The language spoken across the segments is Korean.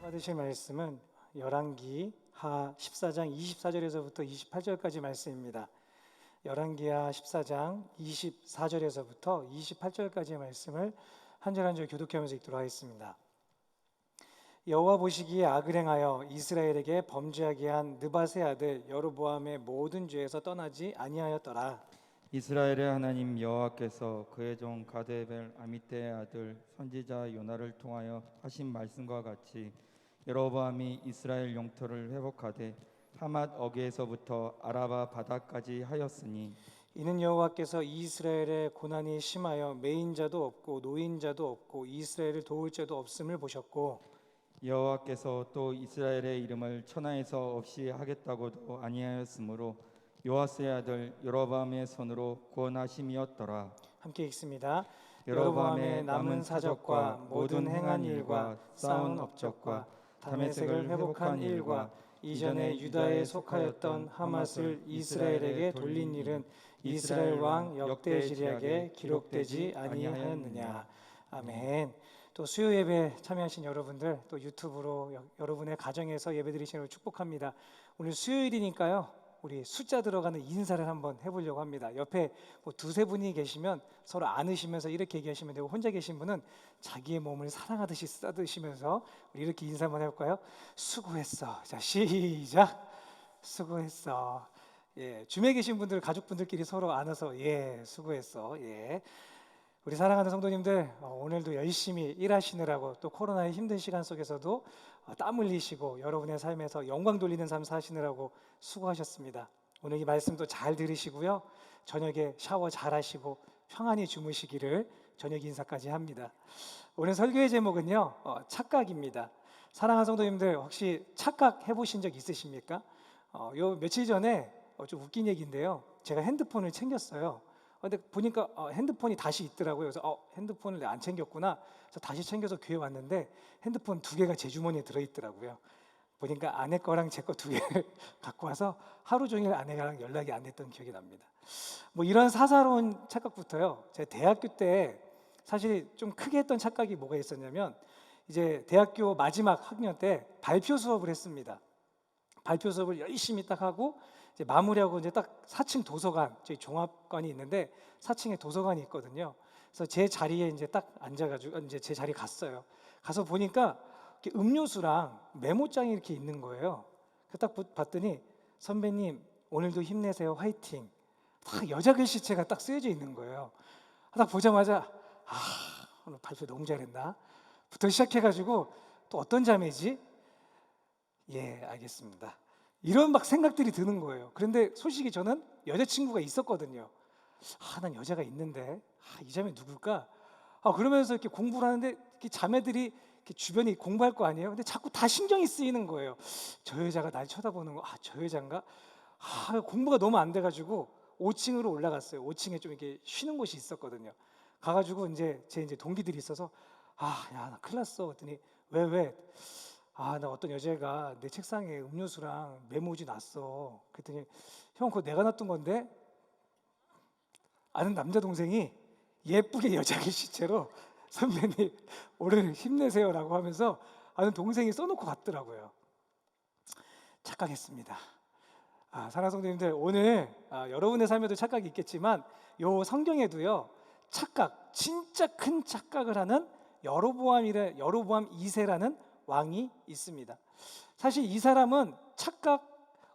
받으실 말씀은 열왕기 하 14장 24절에서부터 28절까지 말씀입니다. 열왕기 하 14장 24절에서부터 28절까지의 말씀을 한 절 한 절 교독하면서 읽도록 하겠습니다. 여호와 보시기에 악을 행하여 이스라엘에게 범죄하게 한 느밧의 아들 여로보암의 모든 죄에서 떠나지 아니하였더라. 이스라엘의 하나님 여호와께서 그의 종 가드벨 아미떼의 아들 선지자 요나를 통하여 하신 말씀과 같이 여로보암이 이스라엘 영토를 회복하되 하맛 어귀에서부터 아라바 바다까지 하였으니 이는 여호와께서 이스라엘의 고난이 심하여 매인자도 없고 노인자도 없고 이스라엘을 도울 자도 없음을 보셨고 여호와께서 또 이스라엘의 이름을 천하에서 없이 하겠다고도 아니하였으므로 요아스의 아들 여로보암의 손으로 구원하심이었더라. 함께 읽습니다. 여로보암의 남은 사적과 모든 행한 일과 쌓은 업적과 다메섹을 회복한 일과 이전에 유다에 속하였던 하맛을 이스라엘에게 돌린 일은 이스라엘 왕 역대지략에 기록되지 아니하였느냐. 아멘. 또 수요 예배 참여하신 여러분들, 또 유튜브로 여러분의 가정에서 예배 드리시는 걸 축복합니다. 오늘 수요일이니까요, 우리 숫자 들어가는 인사를 한번 해보려고 합니다. 옆에 뭐 두세 분이 계시면 서로 안으시면서 이렇게 얘기하시면 되고, 혼자 계신 분은 자기의 몸을 사랑하듯이 쓰다드시면서 우리 이렇게 인사 한번 해볼까요? 수고했어. 자, 시작. 수고했어. 예, 줌에 계신 분들, 가족분들끼리 서로 안아서 예, 수고했어. 예. 우리 사랑하는 성도님들, 오늘도 열심히 일하시느라고 또 코로나의 힘든 시간 속에서도 땀 흘리시고 여러분의 삶에서 영광 돌리는 삶 사시느라고 수고하셨습니다. 오늘 이 말씀도 잘 들으시고요, 저녁에 샤워 잘 하시고 평안히 주무시기를 저녁 인사까지 합니다. 오늘 설교의 제목은요, 착각입니다. 사랑하는 성도님들, 혹시 착각 해보신 적 있으십니까? 요 며칠 전에 좀 웃긴 얘기인데요, 제가 핸드폰을 챙겼어요. 근데 보니까 핸드폰이 다시 있더라고요. 그래서 핸드폰을 내가 안 챙겼구나. 그래서 다시 챙겨서 교회 왔는데 핸드폰 두 개가 제 주머니에 들어있더라고요. 보니까 아내 거랑 제 거 두 개를 갖고 와서 하루 종일 아내랑 연락이 안 됐던 기억이 납니다. 뭐 이런 사사로운 착각부터요, 제가 대학교 때 사실 좀 크게 했던 착각이 뭐가 있었냐면, 이제 대학교 마지막 학년 때 발표 수업을 했습니다. 발표 수업을 열심히 딱 하고 이제 마무리하고 이제 딱 4층 도서관, 저희 종합관이 있는데 4층에 도서관이 있거든요. 그래서 제 자리에 이제 딱 앉아가지고 이제 제 자리 갔어요. 가서 보니까 이렇게 음료수랑 메모장이 이렇게 있는 거예요. 딱 봤더니 선배님 오늘도 힘내세요, 화이팅. 딱 여자 글씨체가 딱 쓰여져 있는 거예요. 딱 보자마자 오늘 발표 너무 잘했나? 부터 시작해가지고 또 어떤 자매지? 예, 알겠습니다. 이런 막 생각들이 드는 거예요. 그런데 솔직히 저는 여자친구가 있었거든요. 난 여자가 있는데 이 자매 누굴까? 그러면서 이렇게 공부를 하는데 이렇게 자매들이 이렇게 주변에 공부할 거 아니에요. 근데 자꾸 다 신경이 쓰이는 거예요. 저 여자가 날 쳐다보는 거, 저 여잔가? 공부가 너무 안 돼가지고 5층으로 올라갔어요. 5층에 좀 이렇게 쉬는 곳이 있었거든요. 가가지고 이제 제 동기들이 있어서 야, 나 큰일 났어. 그랬더니 왜? 나 어떤 여자가 내 책상에 음료수랑 메모지 놨어. 그랬더니 형, 그거 내가 놨던 건데? 아는 남자 동생이 예쁘게 여자 글씨체로 선배님 오늘 힘내세요라고 하면서 아는 동생이 써놓고 갔더라고요. 착각했습니다. 사랑하는 성도님들, 오늘 여러분의 삶에도 착각이 있겠지만 요 성경에도요, 착각, 진짜 큰 착각을 하는 여로보암 2세라는 왕이 있습니다. 사실 이 사람은 착각,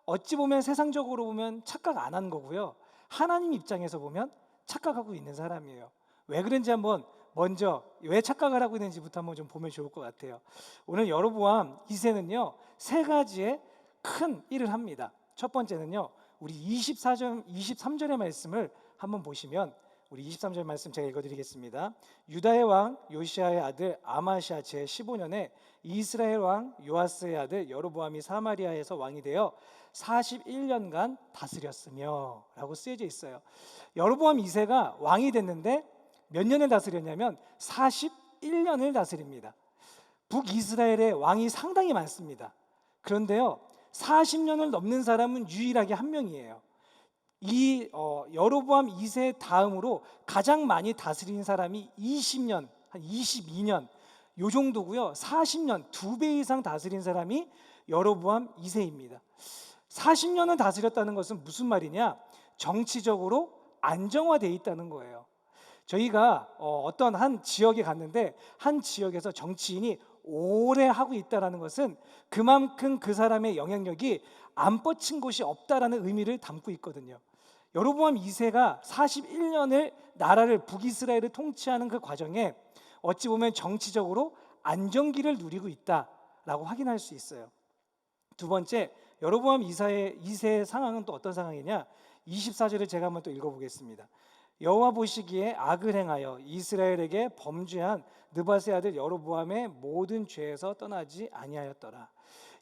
어찌 보면 세상적으로 보면 착각 안 한 거고요, 하나님 입장에서 보면 착각하고 있는 사람이에요. 왜 그런지 한번 먼저 왜 착각을 하고 있는지부터 한번 좀 보면 좋을 것 같아요. 오늘 여로보암 2세는요, 세 가지의 큰 일을 합니다. 첫 번째는요, 우리 23절의 말씀을 한번 보시면, 우리 23절 말씀 제가 읽어드리겠습니다. 유다의 왕 요시아의 아들 아마시아 제15년에 이스라엘 왕 요아스의 아들 여로보암이 사마리아에서 왕이 되어 41년간 다스렸으며 라고 쓰여져 있어요. 여로보암 2세가 왕이 됐는데 몇 년을 다스렸냐면 41년을 다스립니다. 북이스라엘에 왕이 상당히 많습니다. 그런데요, 40년을 넘는 사람은 유일하게 한 명이에요. 이 여로보암 2세 다음으로 가장 많이 다스린 사람이 20년, 한 22년, 요 정도고요. 40년, 2배 이상 다스린 사람이 여로보암 2세입니다. 40년을 다스렸다는 것은 무슨 말이냐? 정치적으로 안정화되어 있다는 거예요. 저희가 어떤 한 지역에 갔는데 한 지역에서 정치인이 오래 하고 있다는 것은 그만큼 그 사람의 영향력이 안 뻗친 곳이 없다라는 의미를 담고 있거든요. 여로보암 2세가 41년을 나라를 북이스라엘을 통치하는 그 과정에 어찌 보면 정치적으로 안정기를 누리고 있다라고 확인할 수 있어요. 두 번째, 여로보암 2세의 상황은 또 어떤 상황이냐? 24절을 제가 한번 또 읽어보겠습니다. 여호와 보시기에 악을 행하여 이스라엘에게 범죄한 느밧의 아들 여로보암의 모든 죄에서 떠나지 아니하였더라.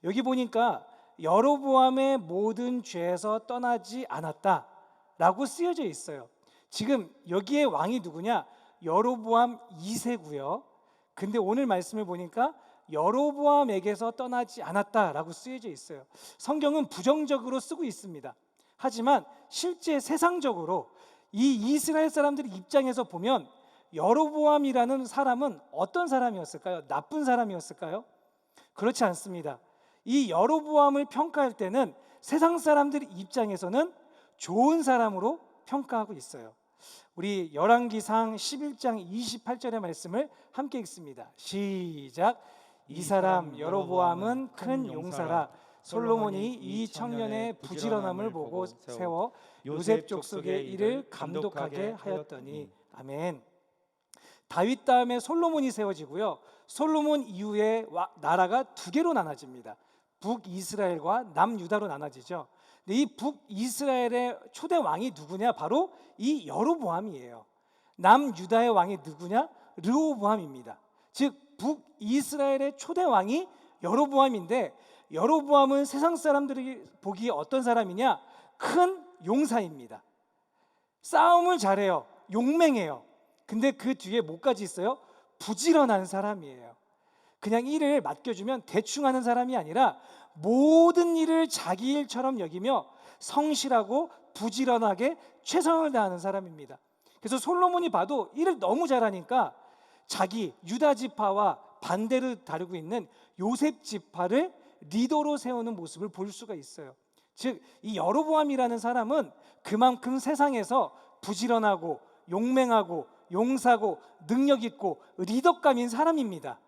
여기 보니까 여로보암의 모든 죄에서 떠나지 않았다라고 쓰여져 있어요. 지금 여기에 왕이 누구냐? 여로보암 2세고요. 근데 오늘 말씀을 보니까 여로보암에게서 떠나지 않았다라고 쓰여져 있어요. 성경은 부정적으로 쓰고 있습니다. 하지만 실제 세상적으로 이 이스라엘 사람들의 입장에서 보면 여로보암이라는 사람은 어떤 사람이었을까요? 나쁜 사람이었을까요? 그렇지 않습니다. 이 여로보암을 평가할 때는 세상 사람들 입장에서는 좋은 사람으로 평가하고 있어요. 우리 열왕기상 11장 28절의 말씀을 함께 읽습니다. 시작. 이 사람 여로보암은 큰 용사라. 솔로몬이 이 청년의 부지런함을 보고 세워 요셉 족속의 일을 감독하게 하였더니. 아멘. 다윗 다음에 솔로몬이 세워지고요. 솔로몬 이후에 나라가 두 개로 나눠집니다. 북이스라엘과 남유다로 나눠지죠. 근데 이 북이스라엘의 초대 왕이 누구냐? 바로 이 여로보암이에요. 남유다의 왕이 누구냐? 르호보암입니다. 즉 북이스라엘의 초대 왕이 여로보암인데, 여로보암은 세상 사람들이 보기에 어떤 사람이냐? 큰 용사입니다. 싸움을 잘해요. 용맹해요. 근데 그 뒤에 뭐까지 있어요? 부지런한 사람이에요. 그냥 일을 맡겨주면 대충 하는 사람이 아니라 모든 일을 자기 일처럼 여기며 성실하고 부지런하게 최선을 다하는 사람입니다. 그래서 솔로몬이 봐도 일을 너무 잘하니까 자기 유다 지파와 반대로 다루고 있는 요셉 지파를 리더로 세우는 모습을 볼 수가 있어요. 즉 이 여로보암이라는 사람은 그만큼 세상에서 부지런하고 용맹하고 용사고 능력 있고 리더감인 사람입니다.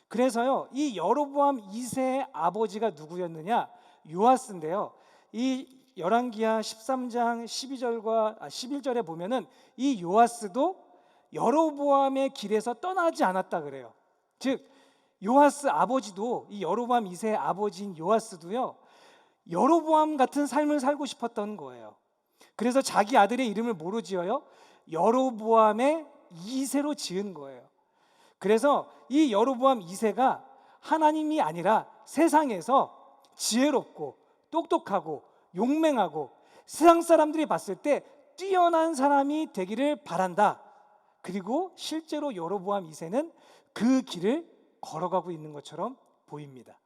그래서요, 이 여로보암 2세의 아버지가 누구였느냐? 요아스인데요. 이 열왕기하 13장 11절에 보면은 이 요아스도 여로보암의 길에서 떠나지 않았다 그래요. 즉 요아스 아버지도, 이 여로보암 2세의 아버지인 요아스도요, 여로보암 같은 삶을 살고 싶었던 거예요. 그래서 자기 아들의 이름을 뭐로 지어요? 여로보암의 2세로 지은 거예요. 그래서 이 여로보암 2세가 하나님이 아니라 세상에서 지혜롭고 똑똑하고 용맹하고 세상 사람들이 봤을 때 뛰어난 사람이 되기를 바란다. 그리고 실제로 여로보암 2세는 그 길을 걸어가고 있는 것처럼 보입니다.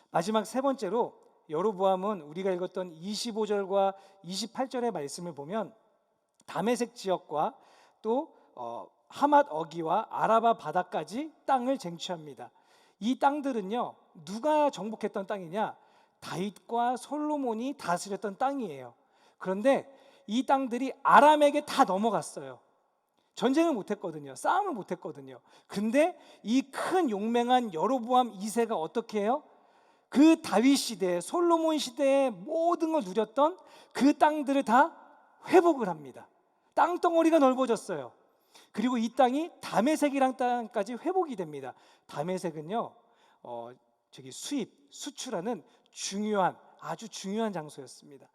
마지막 세 번째로, 여로보암은 우리가 읽었던 25절과 28절의 말씀을 보면 다메섹 지역과 또 하맛 어기와 아라바 바다까지 땅을 쟁취합니다. 이 땅들은요, 누가 정복했던 땅이냐? 다윗과 솔로몬이 다스렸던 땅이에요. 그런데 이 땅들이 아람에게 다 넘어갔어요. 전쟁을 못했거든요. 싸움을 못했거든요. 근데 이 큰 용맹한 여로보암 2세가 어떻게 해요? 그 다윗 시대, 솔로몬 시대의 모든 걸 누렸던 그 땅들을 다 회복을 합니다. 땅덩어리가 넓어졌어요. 그리고 이 땅이 다메섹이란 땅까지 회복이 됩니다. 다메섹은요, 수출하는 아주 중요한 장소였습니다.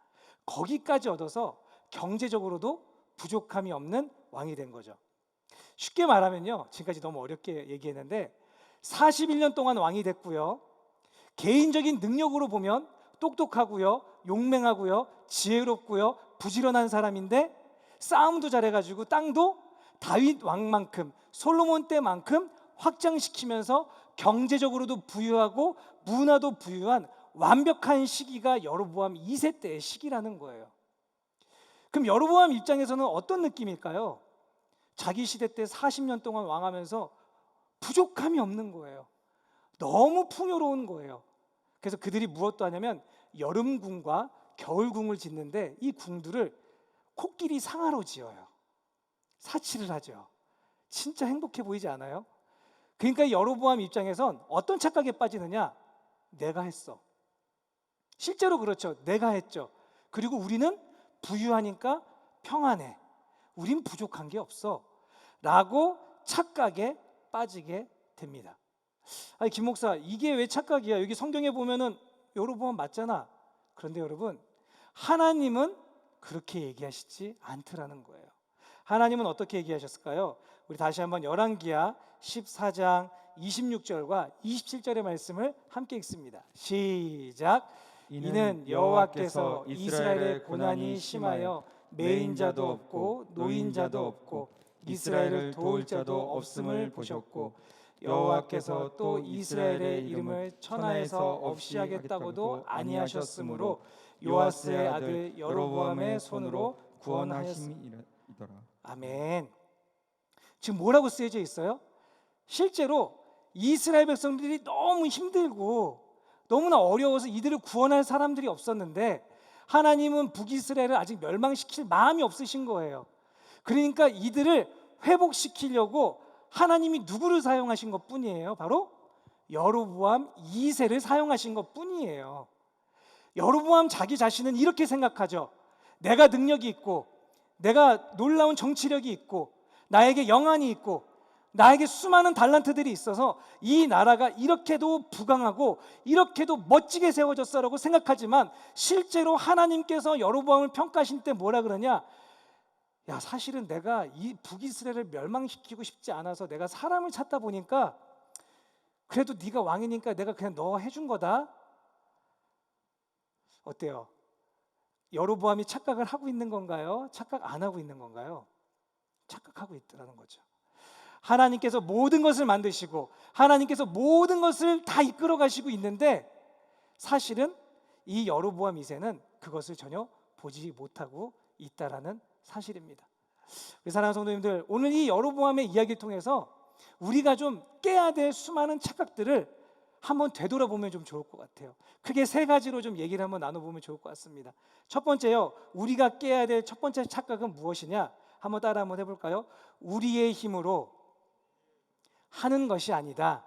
거기까지 얻어서 경제적으로도 부족함이 없는 왕이 된 거죠. 쉽게 말하면요, 지금까지 너무 어렵게 얘기했는데 41년 동안 왕이 됐고요. 개인적인 능력으로 보면 똑똑하고요, 용맹하고요, 지혜롭고요, 부지런한 사람인데 싸움도 잘해가지고 땅도 다윗 왕만큼, 솔로몬 때만큼 확장시키면서 경제적으로도 부유하고 문화도 부유한 완벽한 시기가 여로보암 2세 때의 시기라는 거예요. 그럼 여로보암 입장에서는 어떤 느낌일까요? 자기 시대 때 40년 동안 왕하면서 부족함이 없는 거예요. 너무 풍요로운 거예요. 그래서 그들이 무엇도 하냐면 여름궁과 겨울궁을 짓는데 이 궁들을 코끼리 상아로 지어요. 사치를 하죠. 진짜 행복해 보이지 않아요? 그러니까 여로보암 입장에선 어떤 착각에 빠지느냐? 내가 했어. 실제로 그렇죠. 내가 했죠. 그리고 우리는 부유하니까 평안해. 우린 부족한 게 없어. 라고 착각에 빠지게 됩니다. 아니, 김 목사, 이게 왜 착각이야? 여기 성경에 보면은 여로보암 맞잖아. 그런데 여러분, 하나님은 그렇게 얘기하시지 않더라는 거예요. 하나님은 어떻게 얘기하셨을까요? 우리 다시 한번 열왕기하 14장 26절과 27절의 말씀을 함께 읽습니다. 시작. 이는 여호와께서 이스라엘의 고난이 심하여 매인자도 없고 노인자도 없고 이스라엘을 도울 자도 없음을 보셨고 여호와께서 또 이스라엘의 이름을 천하에서 없이 하겠다고도 아니하셨으므로 요아스의 아들 여로보암의 손으로 구원하심이더라. 아멘. 지금 뭐라고 쓰여져 있어요? 실제로 이스라엘 백성들이 너무 힘들고 너무나 어려워서 이들을 구원할 사람들이 없었는데 하나님은 북이스라엘을 아직 멸망시킬 마음이 없으신 거예요. 그러니까 이들을 회복시키려고 하나님이 누구를 사용하신 것 뿐이에요? 바로 여로보암 2세를 사용하신 것 뿐이에요. 여로보암 자기 자신은 이렇게 생각하죠. 내가 능력이 있고 내가 놀라운 정치력이 있고 나에게 영안이 있고 나에게 수많은 달란트들이 있어서 이 나라가 이렇게도 부강하고 이렇게도 멋지게 세워졌어라고 생각하지만 실제로 하나님께서 여로보암을 평가하실 때 뭐라 그러냐? 야, 사실은 내가 이 북이스라엘을 멸망시키고 싶지 않아서 내가 사람을 찾다 보니까 그래도 네가 왕이니까 내가 그냥 너 해준 거다. 어때요? 여로보암이 착각을 하고 있는 건가요? 착각 안 하고 있는 건가요? 착각하고 있더라는 거죠. 하나님께서 모든 것을 만드시고 하나님께서 모든 것을 다 이끌어 가시고 있는데 사실은 이 여로보암 2세는 그것을 전혀 보지 못하고 있다라는 사실입니다. 우리 사랑하는 성도님들, 오늘 이 여로보암의 이야기를 통해서 우리가 좀 깨야 될 수많은 착각들을 한번 되돌아보면 좀 좋을 것 같아요. 크게 세 가지로 좀 얘기를 한번 나눠보면 좋을 것 같습니다. 첫 번째요, 우리가 깨야 될 첫 번째 착각은 무엇이냐? 한번 따라 한번 해볼까요? 우리의 힘으로 하는 것이 아니다.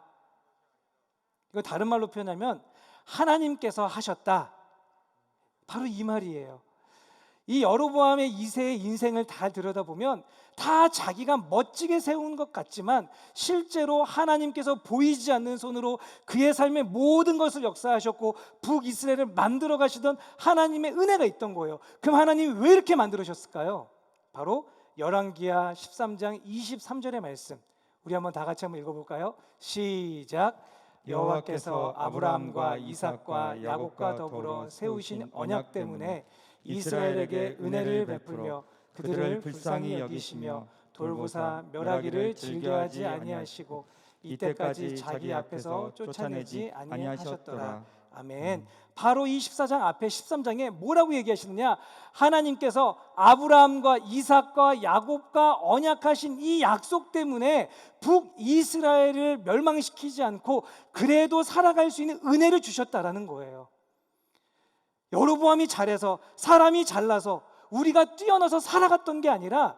이거 다른 말로 표현하면 하나님께서 하셨다. 바로 이 말이에요. 이 여로보암의 2세의 인생을 다 들여다보면 다 자기가 멋지게 세운 것 같지만 실제로 하나님께서 보이지 않는 손으로 그의 삶의 모든 것을 역사하셨고 북이스라엘을 만들어 가시던 하나님의 은혜가 있던 거예요. 그럼 하나님이 왜 이렇게 만들으셨을까요? 바로 열왕기하 13장 23절의 말씀, 우리 한번 다 같이 한번 읽어볼까요? 시작. 여호와께서 아브라함과 이삭과 야곱과 더불어 세우신 언약 때문에 이스라엘에게 은혜를 베풀며 그들을 불쌍히 여기시며 돌보사 멸하기를 즐겨하지 아니하시고 이때까지 자기 앞에서 쫓아내지 아니하셨더라. 아멘. 바로 이 14장 앞에 13장에 뭐라고 얘기하시느냐? 하나님께서 아브라함과 이삭과 야곱과 언약하신 이 약속 때문에 북이스라엘을 멸망시키지 않고 그래도 살아갈 수 있는 은혜를 주셨다라는 거예요. 여로보암이 잘해서 사람이 잘나서 우리가 뛰어나서 살아갔던 게 아니라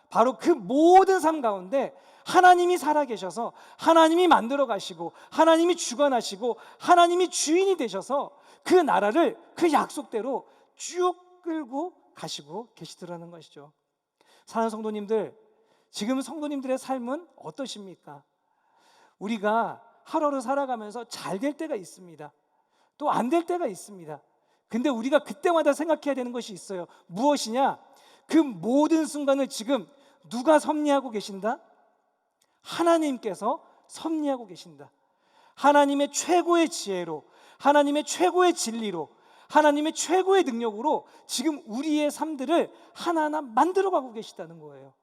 바로 그 모든 삶 가운데 하나님이 살아계셔서 하나님이 만들어 가시고 하나님이 주관하시고 하나님이 주인이 되셔서 그 나라를 그 약속대로 쭉 끌고 가시고 계시더라는 것이죠. 사랑하는 성도님들, 지금 성도님들의 삶은 어떠십니까? 우리가 하루하루 살아가면서 잘 될 때가 있습니다. 또 안 될 때가 있습니다. 근데 우리가 그때마다 생각해야 되는 것이 있어요. 무엇이냐? 그 모든 순간을 지금 누가 섭리하고 계신다? 하나님께서 섭리하고 계신다. 하나님의 최고의 지혜로, 하나님의 최고의 진리로, 하나님의 최고의 능력으로 지금 우리의 삶들을 하나하나 만들어가고 계시다는 거예요.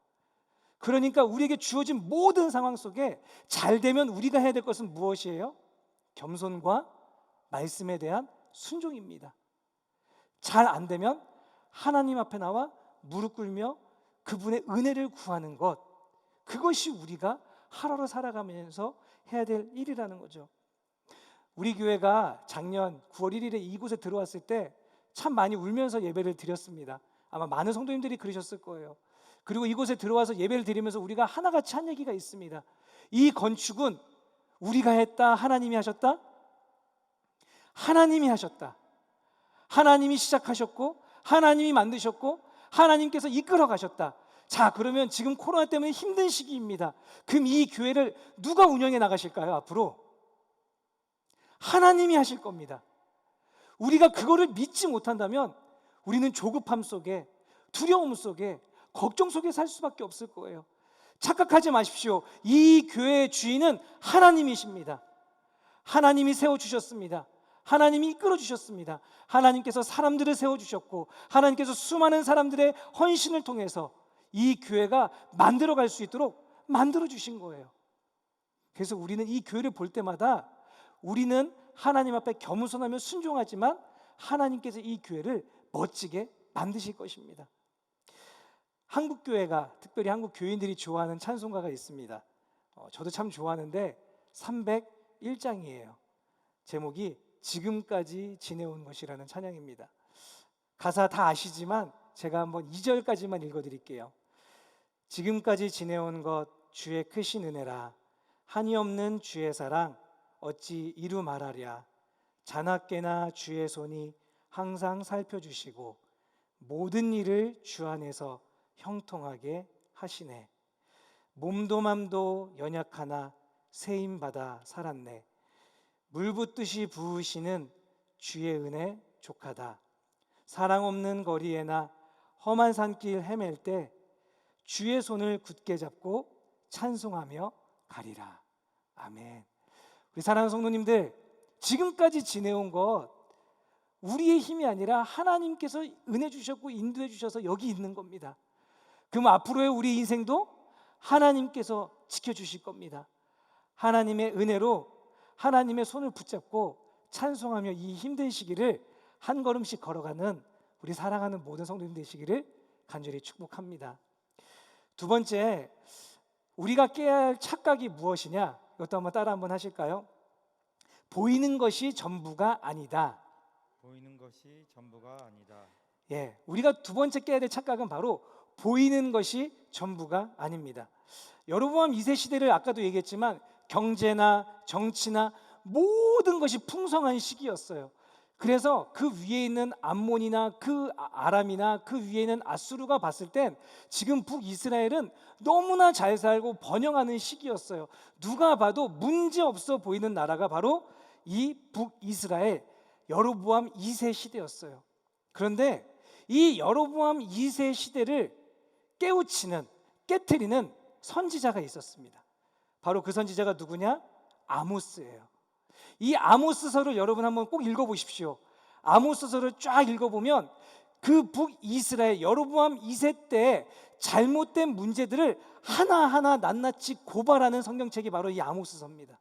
그러니까 우리에게 주어진 모든 상황 속에 잘 되면 우리가 해야 될 것은 무엇이에요? 겸손과 말씀에 대한 순종입니다. 잘 안 되면 하나님 앞에 나와 무릎 꿇며 그분의 은혜를 구하는 것, 그것이 우리가 하루하루 살아가면서 해야 될 일이라는 거죠. 우리 교회가 작년 9월 1일에 이곳에 들어왔을 때 참 많이 울면서 예배를 드렸습니다. 아마 많은 성도님들이 그러셨을 거예요. 그리고 이곳에 들어와서 예배를 드리면서 우리가 하나같이 한 얘기가 있습니다. 이 건축은 우리가 했다, 하나님이 하셨다? 하나님이 하셨다. 하나님이 시작하셨고 하나님이 만드셨고 하나님께서 이끌어 가셨다. 자, 그러면 지금 코로나 때문에 힘든 시기입니다. 그럼 이 교회를 누가 운영해 나가실까요? 앞으로 하나님이 하실 겁니다. 우리가 그거를 믿지 못한다면 우리는 조급함 속에, 두려움 속에, 걱정 속에 살 수밖에 없을 거예요. 착각하지 마십시오. 이 교회의 주인은 하나님이십니다. 하나님이 세워주셨습니다. 하나님이 이끌어주셨습니다. 하나님께서 사람들을 세워주셨고 하나님께서 수많은 사람들의 헌신을 통해서 이 교회가 만들어갈 수 있도록 만들어주신 거예요. 그래서 우리는 이 교회를 볼 때마다 우리는 하나님 앞에 겸손하며 순종하지만 하나님께서 이 교회를 멋지게 만드실 것입니다. 한국 교회가, 특별히 한국 교인들이 좋아하는 찬송가가 있습니다. 저도 참 좋아하는데 301장이에요. 제목이 지금까지 지내온 것이라는 찬양입니다. 가사 다 아시지만 제가 한번 2절까지만 읽어드릴게요. 지금까지 지내온 것 주의 크신 은혜라, 한이 없는 주의 사랑 어찌 이루 말하랴. 자나깨나 주의 손이 항상 살펴주시고 모든 일을 주 안에서 형통하게 하시네. 몸도 맘도 연약하나 세임받아 살았네. 물 붓듯이 부으시는 주의 은혜 족하다. 사랑 없는 거리에나 험한 산길 헤맬 때 주의 손을 굳게 잡고 찬송하며 가리라. 아멘. 우리 사랑하는 성도님들, 지금까지 지내온 것 우리의 힘이 아니라 하나님께서 은혜 주셨고 인도해 주셔서 여기 있는 겁니다. 그럼 앞으로의 우리 인생도 하나님께서 지켜주실 겁니다. 하나님의 은혜로 하나님의 손을 붙잡고 찬송하며 이 힘든 시기를 한 걸음씩 걸어가는 우리 사랑하는 모든 성도님 되시기를 간절히 축복합니다. 두 번째, 우리가 깨야 할 착각이 무엇이냐? 이것도 한번 따라 한번 하실까요? 보이는 것이 전부가 아니다. 보이는 것이 전부가 아니다. 예, 우리가 두 번째 깨야 될 착각은 바로 보이는 것이 전부가 아닙니다. 여로보암 2세 시대를 아까도 얘기했지만 경제나 정치나 모든 것이 풍성한 시기였어요. 그래서 그 위에 있는 암몬이나 그 아람이나 그 위에 있는 아수르가 봤을 땐 지금 북이스라엘은 너무나 잘 살고 번영하는 시기였어요. 누가 봐도 문제 없어 보이는 나라가 바로 이 북이스라엘 여로보암 2세 시대였어요. 그런데 이 여로보암 2세 시대를 깨우치는, 깨트리는 선지자가 있었습니다. 바로 그 선지자가 누구냐? 아모스예요. 이 아모스서를 여러분 한번 꼭 읽어보십시오. 아모스서를 쫙 읽어보면 그 북이스라엘 여로보암 2세 때 잘못된 문제들을 하나하나 낱낱이 고발하는 성경책이 바로 이 아모스서입니다.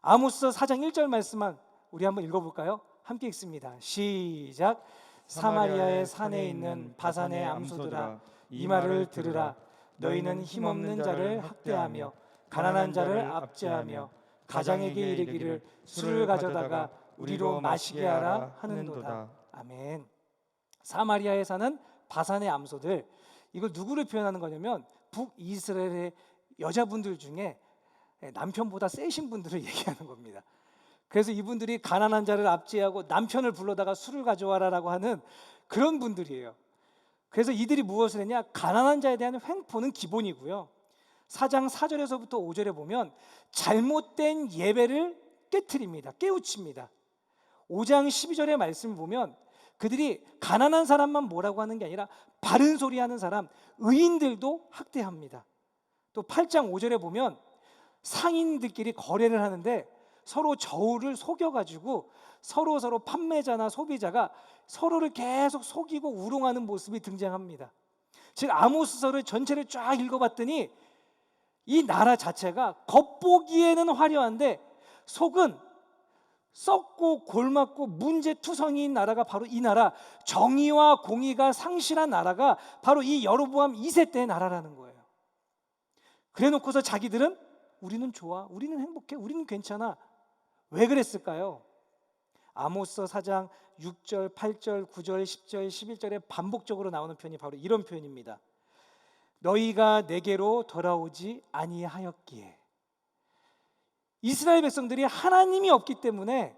아모스서 4장 1절 말씀만 우리 한번 읽어볼까요? 함께 읽습니다. 시작. 사마리아의 산에 있는 바산의 암소들아, 이 말을 들으라. 너희는 힘없는 자를 학대하며 가난한 자를 압제하며 가장에게 이르기를 술을 가져다가 우리로 마시게 하라 하는도다. 아멘. 사마리아에 사는 바산의 암소들, 이걸 누구를 표현하는 거냐면 북이스라엘의 여자분들 중에 남편보다 세신 분들을 얘기하는 겁니다. 그래서 이분들이 가난한 자를 압제하고 남편을 불러다가 술을 가져와라라고 하는 그런 분들이에요. 그래서 이들이 무엇을 했냐? 가난한 자에 대한 횡포는 기본이고요. 4장 4절에서부터 5절에 보면 잘못된 예배를 깨트립니다. 깨우칩니다. 5장 12절의 말씀을 보면 그들이 가난한 사람만 뭐라고 하는 게 아니라 바른 소리 하는 사람, 의인들도 학대합니다. 또 8장 5절에 보면 상인들끼리 거래를 하는데 서로 저울을 속여가지고 서로 판매자나 소비자가 서로를 계속 속이고 우롱하는 모습이 등장합니다. 즉 아모스서를 전체를 쫙 읽어봤더니 이 나라 자체가 겉보기에는 화려한데 속은 썩고 골맞고 문제투성이인 나라가 바로 이 나라, 정의와 공의가 상실한 나라가 바로 이 여로보암 2세 때의 나라라는 거예요. 그래놓고서 자기들은 우리는 좋아, 우리는 행복해, 우리는 괜찮아. 왜 그랬을까요? 아모스 4장 6절, 8절, 9절, 10절, 11절에 반복적으로 나오는 표현이 바로 이런 표현입니다. 너희가 내게로 돌아오지 아니하였기에. 이스라엘 백성들이 하나님이 없기 때문에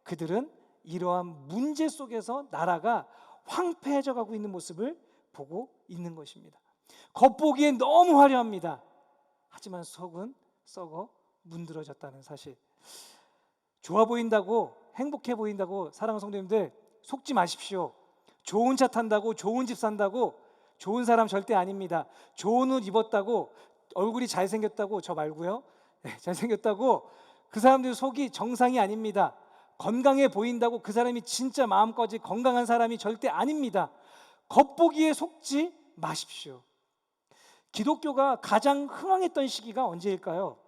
그들은 이러한 문제 속에서 나라가 황폐해져 가고 있는 모습을 보고 있는 것입니다. 겉보기엔 너무 화려합니다. 하지만 속은 썩어 문드러졌다는 사실. 좋아 보인다고, 행복해 보인다고 사랑하는 성도님들 속지 마십시오. 좋은 차 탄다고, 좋은 집 산다고 좋은 사람 절대 아닙니다. 좋은 옷 입었다고, 얼굴이 잘생겼다고, 저 말고요, 잘생겼다고 그 사람들 속이 정상이 아닙니다. 건강해 보인다고 그 사람이 진짜 마음까지 건강한 사람이 절대 아닙니다. 겉보기에 속지 마십시오. 기독교가 가장 흥황했던 시기가 언제일까요?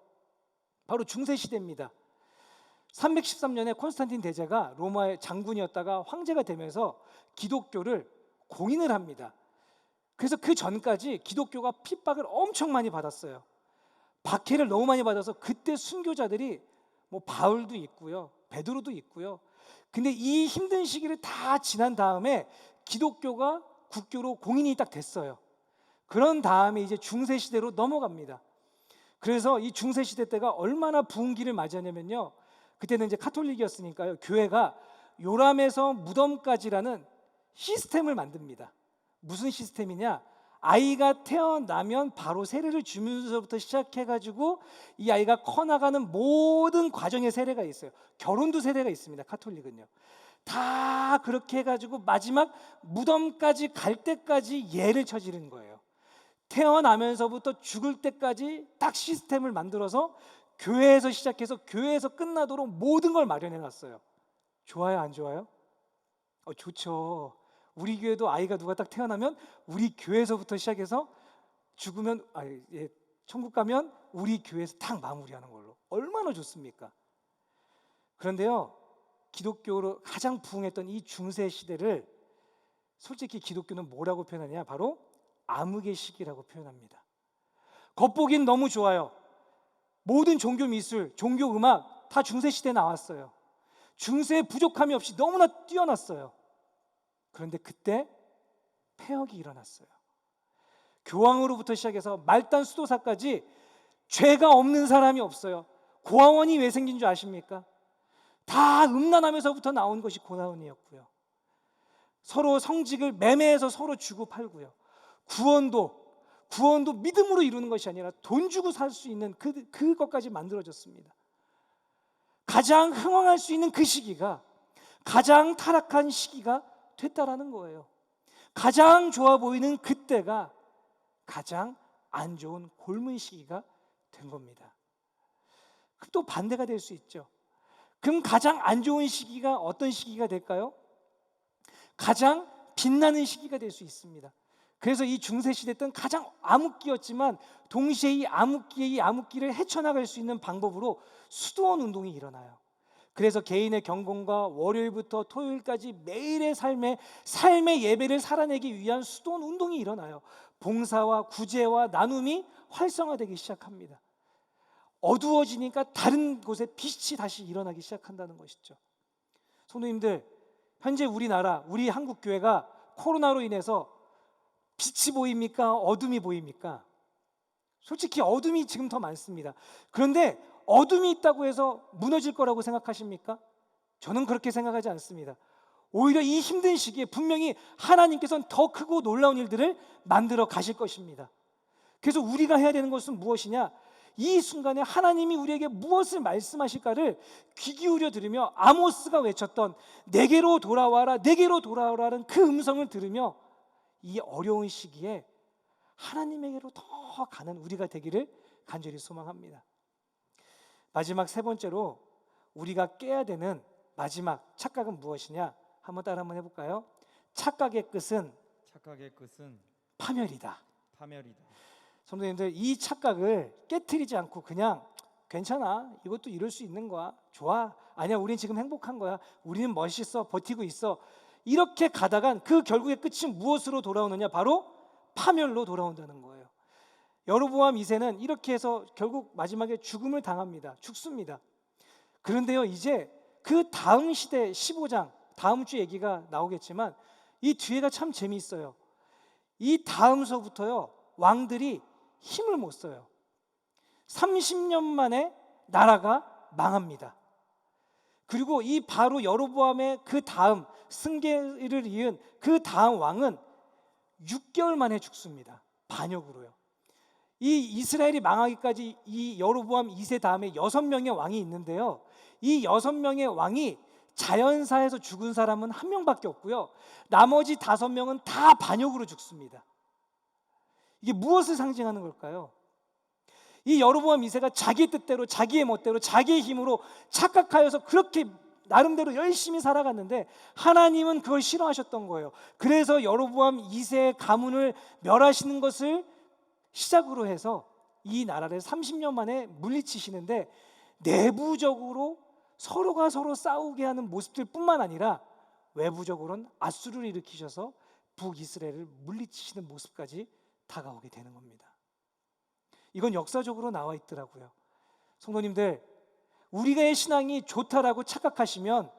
바로 중세시대입니다. 313년에 콘스탄틴 대제가 로마의 장군이었다가 황제가 되면서 기독교를 공인을 합니다. 그래서 그 전까지 기독교가 핍박을 엄청 많이 받았어요. 박해를 너무 많이 받아서 그때 순교자들이 뭐 바울도 있고요, 베드로도 있고요. 근데 이 힘든 시기를 다 지난 다음에 기독교가 국교로 공인이 딱 됐어요. 그런 다음에 이제 중세 시대로 넘어갑니다. 그래서 이 중세 시대 때가 얼마나 부흥기를 맞이하냐면요, 그때는 이제 카톨릭이었으니까요, 교회가 요람에서 무덤까지라는 시스템을 만듭니다. 무슨 시스템이냐? 아이가 태어나면 바로 세례를 주면서부터 시작해가지고 이 아이가 커나가는 모든 과정에 세례가 있어요. 결혼도 세례가 있습니다, 카톨릭은요. 다 그렇게 해가지고 마지막 무덤까지 갈 때까지 예를 쳐지는 거예요. 태어나면서부터 죽을 때까지 딱 시스템을 만들어서 교회에서 시작해서 교회에서 끝나도록 모든 걸 마련해 놨어요. 좋아요, 안 좋아요? 좋죠. 우리 교회도 아이가 누가 딱 태어나면 우리 교회에서부터 시작해서 죽으면 천국 가면 우리 교회에서 딱 마무리하는 걸로. 얼마나 좋습니까? 그런데요, 기독교로 가장 부흥했던 이 중세 시대를 솔직히 기독교는 뭐라고 표현하냐? 바로 암흑의 시기라고 표현합니다. 겉보기엔 너무 좋아요. 모든 종교 미술, 종교 음악 다 중세 시대에 나왔어요. 중세의 부족함이 없이 너무나 뛰어났어요. 그런데 그때 폐역이 일어났어요. 교황으로부터 시작해서 말단 수도사까지 죄가 없는 사람이 없어요. 고아원이 왜 생긴 줄 아십니까? 다 음란하면서부터 나온 것이 고아원이었고요. 서로 성직을 매매해서 서로 주고 팔고요. 구원도 믿음으로 이루는 것이 아니라 돈 주고 살 수 있는 그것까지 만들어졌습니다. 가장 흥황할 수 있는 그 시기가 가장 타락한 시기가 됐다라는 거예요. 가장 좋아 보이는 그때가 가장 안 좋은 골문 시기가 된 겁니다. 또 반대가 될 수 있죠. 그럼 가장 안 좋은 시기가 어떤 시기가 될까요? 가장 빛나는 시기가 될 수 있습니다. 그래서 이 중세시대 때는 가장 암흑기였지만 동시에 이 암흑기를 헤쳐나갈 수 있는 방법으로 수도원 운동이 일어나요. 그래서 개인의 경건과 월요일부터 토요일까지 매일의 삶의 예배를 살아내기 위한 수도원 운동이 일어나요. 봉사와 구제와 나눔이 활성화되기 시작합니다. 어두워지니까 다른 곳에 빛이 다시 일어나기 시작한다는 것이죠. 성도님들, 현재 우리나라, 우리 한국교회가 코로나로 인해서 빛이 보입니까? 어둠이 보입니까? 솔직히 어둠이 지금 더 많습니다. 그런데 어둠이 있다고 해서 무너질 거라고 생각하십니까? 저는 그렇게 생각하지 않습니다. 오히려 이 힘든 시기에 분명히 하나님께서는 더 크고 놀라운 일들을 만들어 가실 것입니다. 그래서 우리가 해야 되는 것은 무엇이냐? 이 순간에 하나님이 우리에게 무엇을 말씀하실까를 귀 기울여 들으며 아모스가 외쳤던 내게로 돌아와라, 내게로 돌아오라는 그 음성을 들으며 이 어려운 시기에 하나님에게로 더 가는 우리가 되기를 간절히 소망합니다. 마지막 세 번째로 우리가 깨야 되는 마지막 착각은 무엇이냐? 한번 따라 한번 해볼까요? 착각의 끝은 파멸이다. 성도님들, 이 착각을 깨트리지 않고 그냥 괜찮아, 이것도 이룰 수 있는 거야, 좋아, 아니야, 우린 지금 행복한 거야, 우리는 멋있어, 버티고 있어, 이렇게 가다간 그 결국의 끝이 무엇으로 돌아오느냐? 바로 파멸로 돌아온다는 거예요. 여로보암 2세는 이렇게 해서 결국 마지막에 죽음을 당합니다. 죽습니다. 그런데요, 이제 그 다음 시대 15장, 다음 주 얘기가 나오겠지만 이 뒤에가 참 재미있어요. 이 다음서부터요, 왕들이 힘을 못 써요. 30년 만에 나라가 망합니다. 그리고 이 바로 여로보암의 그 다음 승계를 이은 그 다음 왕은 6개월 만에 죽습니다. 반역으로요. 이 이스라엘이 망하기까지 이 여로보암 2세 다음에 6명의 왕이 있는데요, 이 6명의 왕이 자연사에서 죽은 사람은 한 명밖에 없고요, 나머지 5명은 다 반역으로 죽습니다. 이게 무엇을 상징하는 걸까요? 이 여로보암 2세가 자기 뜻대로, 자기의 멋대로, 자기의 힘으로 착각하여서 그렇게 나름대로 열심히 살아갔는데 하나님은 그걸 싫어하셨던 거예요. 그래서 여로보암 2세의 가문을 멸하시는 것을 시작으로 해서 이 나라를 30년 만에 물리치시는데, 내부적으로 서로가 서로 싸우게 하는 모습들 뿐만 아니라 외부적으로는 앗수르를 일으키셔서 북이스라엘을 물리치시는 모습까지 다가오게 되는 겁니다. 이건 역사적으로 나와 있더라고요. 성도님들, 우리의 신앙이 좋다라고 착각하시면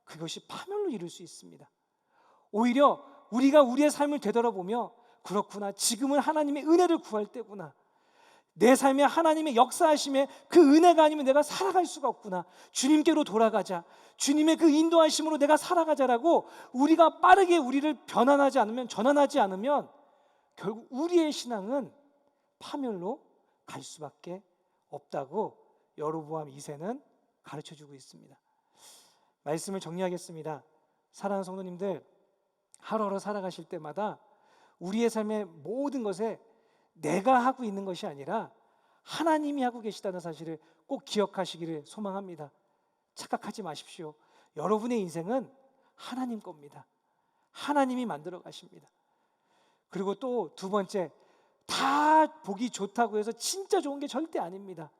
그것이 파멸로 이룰 수 있습니다. 오히려 우리가 우리의 삶을 되돌아보며 그렇구나, 지금은 하나님의 은혜를 구할 때구나, 내 삶에 하나님의 역사하심에 그 은혜가 아니면 내가 살아갈 수가 없구나, 주님께로 돌아가자, 주님의 그 인도하심으로 내가 살아가자라고 우리가 빠르게 우리를 전환하지 않으면 결국 우리의 신앙은 파멸로 갈 수밖에 없다고 여로보암 2세는 가르쳐주고 있습니다. 말씀을 정리하겠습니다. 사랑하는 성도님들, 하루하루 살아가실 때마다 우리의 삶의 모든 것에 내가 하고 있는 것이 아니라 하나님이 하고 계시다는 사실을 꼭 기억하시기를 소망합니다. 착각하지 마십시오. 여러분의 인생은 하나님 겁니다. 하나님이 만들어 가십니다. 그리고 또 두 번째, 다 보기 좋다고 해서 진짜 좋은 게 절대 아닙니다.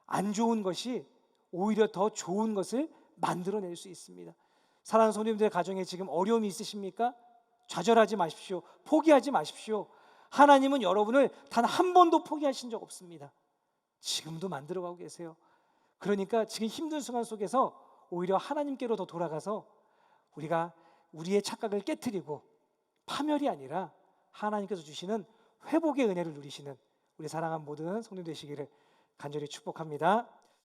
안 좋은 것이 오히려 더 좋은 것을 만들어낼 수 있습니다. 사랑하는 성도님들의 가정에 지금 어려움이 있으십니까? 좌절하지 마십시오. 포기하지 마십시오. 하나님은 여러분을 단 한 번도 포기하신 적 없습니다. 지금도 만들어가고 계세요. 그러니까 지금 힘든 순간 속에서 오히려 하나님께로 더 돌아가서 우리가 우리의 착각을 깨트리고 파멸이 아니라 하나님께서 주시는 회복의 은혜를 누리시는 우리 사랑하는 모든 성도 되시기를 간절히 축복합니다.